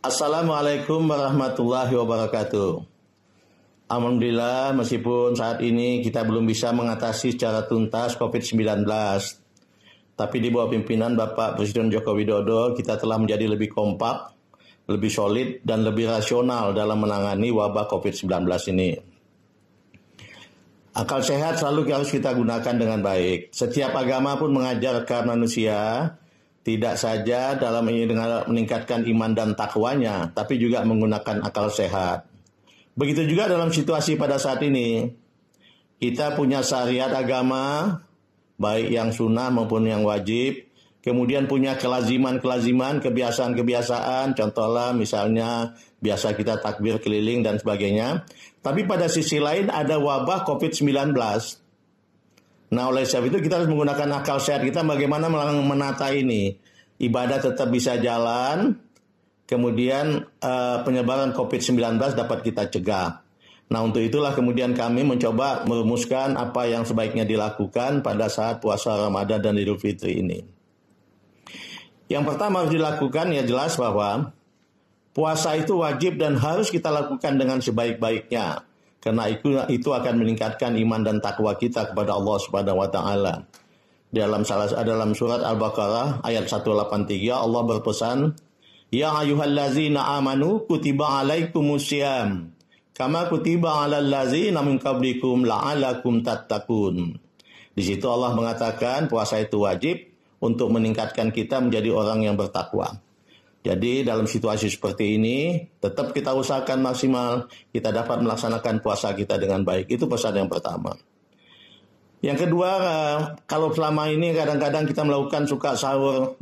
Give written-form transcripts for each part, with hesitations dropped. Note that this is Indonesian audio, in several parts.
Assalamualaikum warahmatullahi wabarakatuh. Alhamdulillah, meskipun saat ini kita belum bisa mengatasi secara tuntas COVID-19, tapi di bawah pimpinan Bapak Presiden Joko Widodo, kita telah menjadi lebih kompak, lebih solid, dan lebih rasional dalam menangani wabah COVID-19 ini. Akal sehat selalu harus kita gunakan dengan baik. Setiap agama pun mengajarkan manusia tidak saja dalam dengan meningkatkan iman dan takwanya, tapi juga menggunakan akal sehat. Begitu juga dalam situasi pada saat ini, kita punya syariat agama, baik yang sunnah maupun yang wajib, kemudian punya kelaziman-kelaziman, kebiasaan-kebiasaan, contohnya misalnya biasa kita takbir keliling dan sebagainya. Tapi pada sisi lain ada wabah COVID-19. Nah, oleh sebab itu kita harus menggunakan akal sehat kita bagaimana menata ini. Ibadah tetap bisa jalan, kemudian penyebaran COVID-19 dapat kita cegah. Nah, untuk itulah kemudian kami mencoba merumuskan apa yang sebaiknya dilakukan pada saat puasa Ramadan dan Idul Fitri ini. Yang pertama harus dilakukan ya jelas bahwa puasa itu wajib dan harus kita lakukan dengan sebaik-baiknya. Karena itu akan meningkatkan iman dan takwa kita kepada Allah Subhanahu wa taala. Dalam surat Al-Baqarah ayat 183 Allah berpesan, "Ya ayyuhallazina amanu kutiba alaikumusiyam kama kutiba alal ladzina min qablikum la'alakum tattaqun." Di situ Allah mengatakan puasa itu wajib untuk meningkatkan kita menjadi orang yang bertakwa. Jadi dalam situasi seperti ini, tetap kita usahakan maksimal, kita dapat melaksanakan puasa kita dengan baik. Itu pesan yang pertama. Yang kedua, kalau selama ini kadang-kadang kita melakukan suka sahur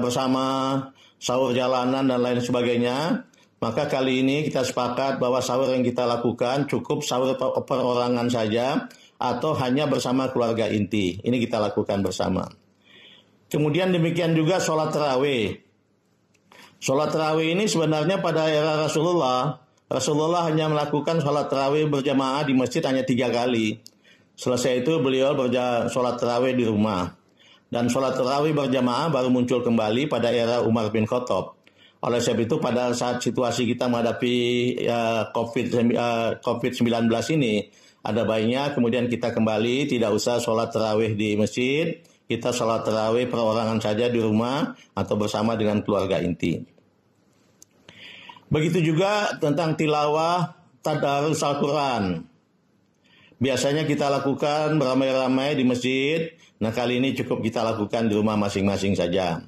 bersama, sahur jalanan dan lain sebagainya, maka kali ini kita sepakat bahwa sahur yang kita lakukan cukup sahur perorangan saja, atau hanya bersama keluarga inti. Ini kita lakukan bersama. Kemudian demikian juga sholat tarawih. Sholat tarawih ini sebenarnya pada era Rasulullah hanya melakukan sholat tarawih berjamaah di masjid hanya 3 kali. Selesai itu beliau sholat tarawih di rumah. Dan sholat tarawih berjamaah baru muncul kembali pada era Umar bin Khattab. Oleh sebab itu pada saat situasi kita menghadapi COVID-19 ini, ada baiknya kemudian kita kembali tidak usah sholat tarawih di masjid, kita sholat tarawih perorangan saja di rumah atau bersama dengan keluarga inti. Begitu juga tentang tilawah tadarus Al-Quran. Biasanya kita lakukan beramai-ramai di masjid. Nah, kali ini cukup kita lakukan di rumah masing-masing saja.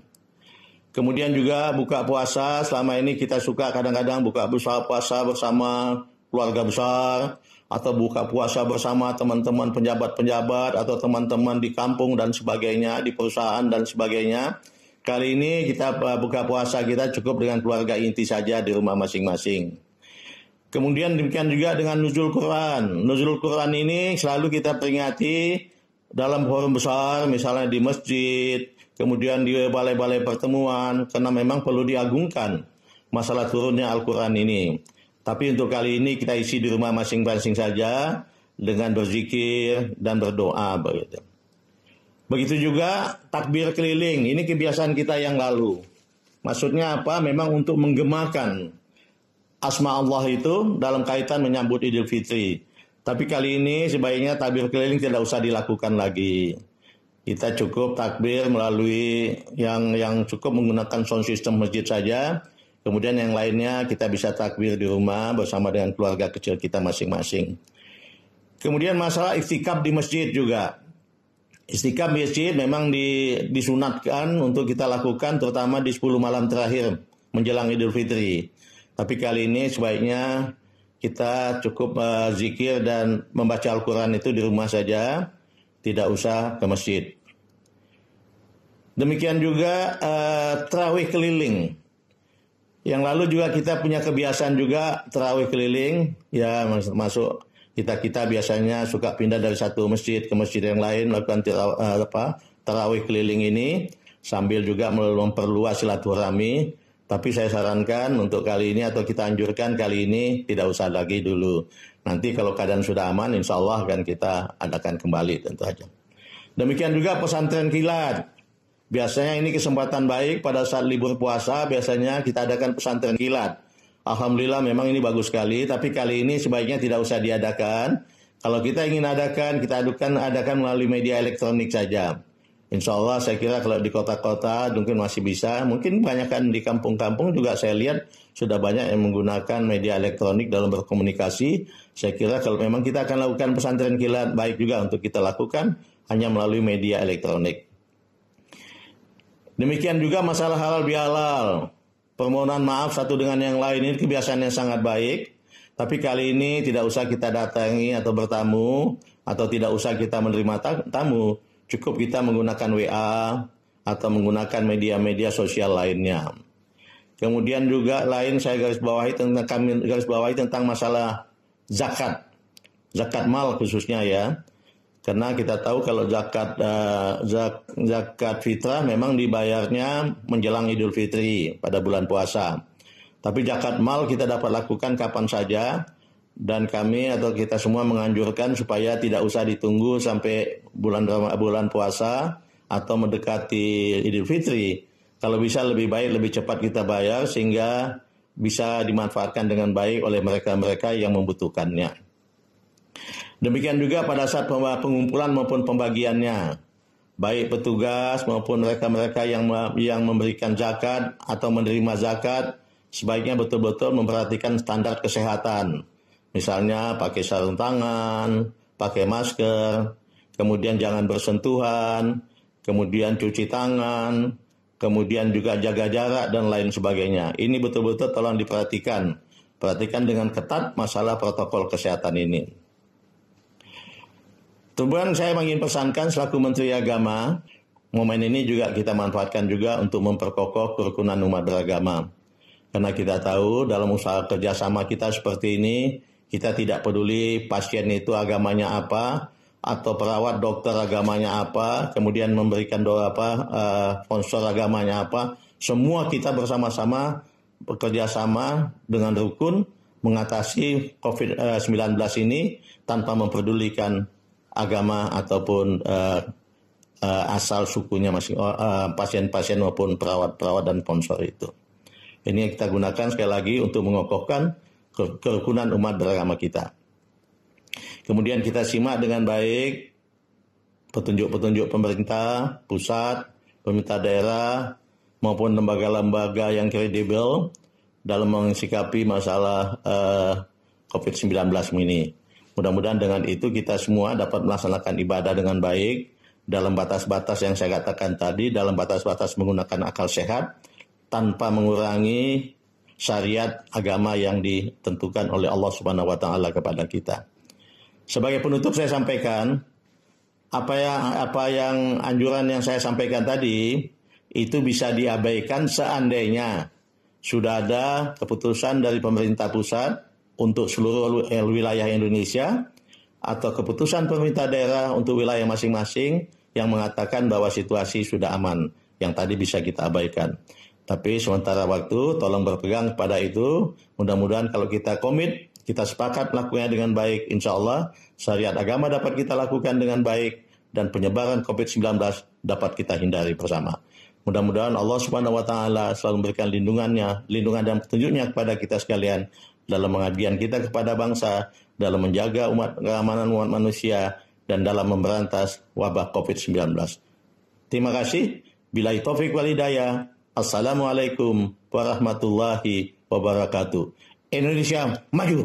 Kemudian juga buka puasa. Selama ini kita suka kadang-kadang buka puasa bersama keluarga besar, atau buka puasa bersama teman-teman penjabat-penjabat atau teman-teman di kampung dan sebagainya, di perusahaan dan sebagainya. Kali ini kita buka puasa kita cukup dengan keluarga inti saja di rumah masing-masing. Kemudian demikian juga dengan nuzul Quran. Nuzul Quran ini selalu kita peringati dalam forum besar, misalnya di masjid, kemudian di balai-balai pertemuan, karena memang perlu diagungkan masalah turunnya Al-Quran ini. Tapi untuk kali ini kita isi di rumah masing-masing saja dengan berzikir dan berdoa begitu. Begitu juga takbir keliling. Ini kebiasaan kita yang lalu. Maksudnya apa? Memang untuk menggemakan asma Allah itu dalam kaitan menyambut Idul Fitri. Tapi kali ini sebaiknya takbir keliling tidak usah dilakukan lagi. Kita cukup takbir melalui yang cukup menggunakan sound system masjid saja. Kemudian yang lainnya kita bisa takbir di rumah bersama dengan keluarga kecil kita masing-masing. Kemudian masalah istikaf di masjid juga. Istikaf di masjid memang disunatkan untuk kita lakukan terutama di 10 malam terakhir menjelang Idul Fitri. Tapi kali ini sebaiknya kita cukup zikir dan membaca Al-Quran itu di rumah saja, tidak usah ke masjid. Demikian juga tarawih keliling. Yang lalu juga kita punya kebiasaan juga tarawih keliling, ya masuk kita biasanya suka pindah dari satu masjid ke masjid yang lain melakukan tarawih keliling ini sambil juga memperluas silaturahmi. Tapi saya sarankan untuk kali ini atau kita anjurkan kali ini tidak usah lagi dulu. Nanti kalau keadaan sudah aman, insya Allah akan kita adakan kembali tentu saja. Demikian juga pesantren kilat. Biasanya ini kesempatan baik pada saat libur puasa, biasanya kita adakan pesantren kilat. Alhamdulillah memang ini bagus sekali, tapi kali ini sebaiknya tidak usah diadakan. Kalau kita ingin adakan, kita adakan melalui media elektronik saja. Insya Allah saya kira kalau di kota-kota mungkin masih bisa. Mungkin banyakkan di kampung-kampung juga saya lihat sudah banyak yang menggunakan media elektronik dalam berkomunikasi. Saya kira kalau memang kita akan lakukan pesantren kilat, baik juga untuk kita lakukan hanya melalui media elektronik. Demikian juga masalah halal bihalal. Permohonan maaf satu dengan yang lain ini kebiasaan yang sangat baik. Tapi kali ini tidak usah kita datangi atau bertamu, atau tidak usah kita menerima tamu. Cukup kita menggunakan WA atau menggunakan media-media sosial lainnya. Kemudian juga saya garis bawahi tentang masalah zakat. Zakat mal khususnya ya. Karena kita tahu kalau zakat fitrah memang dibayarnya menjelang Idul Fitri pada bulan puasa. Tapi zakat mal kita dapat lakukan kapan saja, dan kami atau kita semua menganjurkan supaya tidak usah ditunggu sampai bulan puasa atau mendekati Idul Fitri. Kalau bisa lebih baik lebih cepat kita bayar sehingga bisa dimanfaatkan dengan baik oleh mereka-mereka yang membutuhkannya. Demikian juga pada saat pengumpulan maupun pembagiannya, baik petugas maupun mereka-mereka yang memberikan zakat atau menerima zakat, sebaiknya betul-betul memperhatikan standar kesehatan. Misalnya pakai sarung tangan, pakai masker, kemudian jangan bersentuhan, kemudian cuci tangan, kemudian juga jaga jarak dan lain sebagainya. Ini betul-betul tolong diperhatikan. Perhatikan dengan ketat masalah protokol kesehatan ini. Kemudian saya ingin pesankan selaku Menteri Agama, momen ini juga kita manfaatkan juga untuk memperkokoh kerukunan umat beragama. Karena kita tahu dalam usaha kerjasama kita seperti ini, kita tidak peduli pasien itu agamanya apa, atau perawat dokter agamanya apa, kemudian memberikan sponsor agamanya apa. Semua kita bersama-sama bekerjasama dengan rukun mengatasi COVID-19 ini tanpa memperdulikan agama ataupun asal sukunya pasien-pasien maupun perawat-perawat dan sponsor itu. Ini yang kita gunakan sekali lagi untuk mengokohkan kerukunan umat beragama kita. Kemudian kita simak dengan baik petunjuk-petunjuk pemerintah pusat, pemerintah daerah maupun lembaga-lembaga yang kredibel dalam mensikapi masalah COVID-19 ini. Mudah-mudahan dengan itu kita semua dapat melaksanakan ibadah dengan baik dalam batas-batas yang saya katakan tadi, dalam batas-batas menggunakan akal sehat tanpa mengurangi syariat agama yang ditentukan oleh Allah Subhanahu wa taala kepada kita. Sebagai penutup saya sampaikan apa yang anjuran yang saya sampaikan tadi itu bisa diabaikan seandainya sudah ada keputusan dari pemerintah pusat untuk seluruh wilayah Indonesia atau keputusan pemerintah daerah untuk wilayah masing-masing yang mengatakan bahwa situasi sudah aman, yang tadi bisa kita abaikan. Tapi sementara waktu tolong berpegang pada itu. Mudah-mudahan kalau kita komit, kita sepakat melakukannya dengan baik, insya Allah syariat agama dapat kita lakukan dengan baik dan penyebaran COVID-19 dapat kita hindari bersama. Mudah-mudahan Allah Subhanahu wa taala selalu memberikan lindungan dan petunjuknya kepada kita sekalian dalam pengabdian kita kepada bangsa, dalam menjaga keamanan umat manusia, dan dalam memberantas wabah COVID-19. Terima kasih. Billahi taufiq wal hidayah. Assalamualaikum warahmatullahi wabarakatuh. Indonesia maju.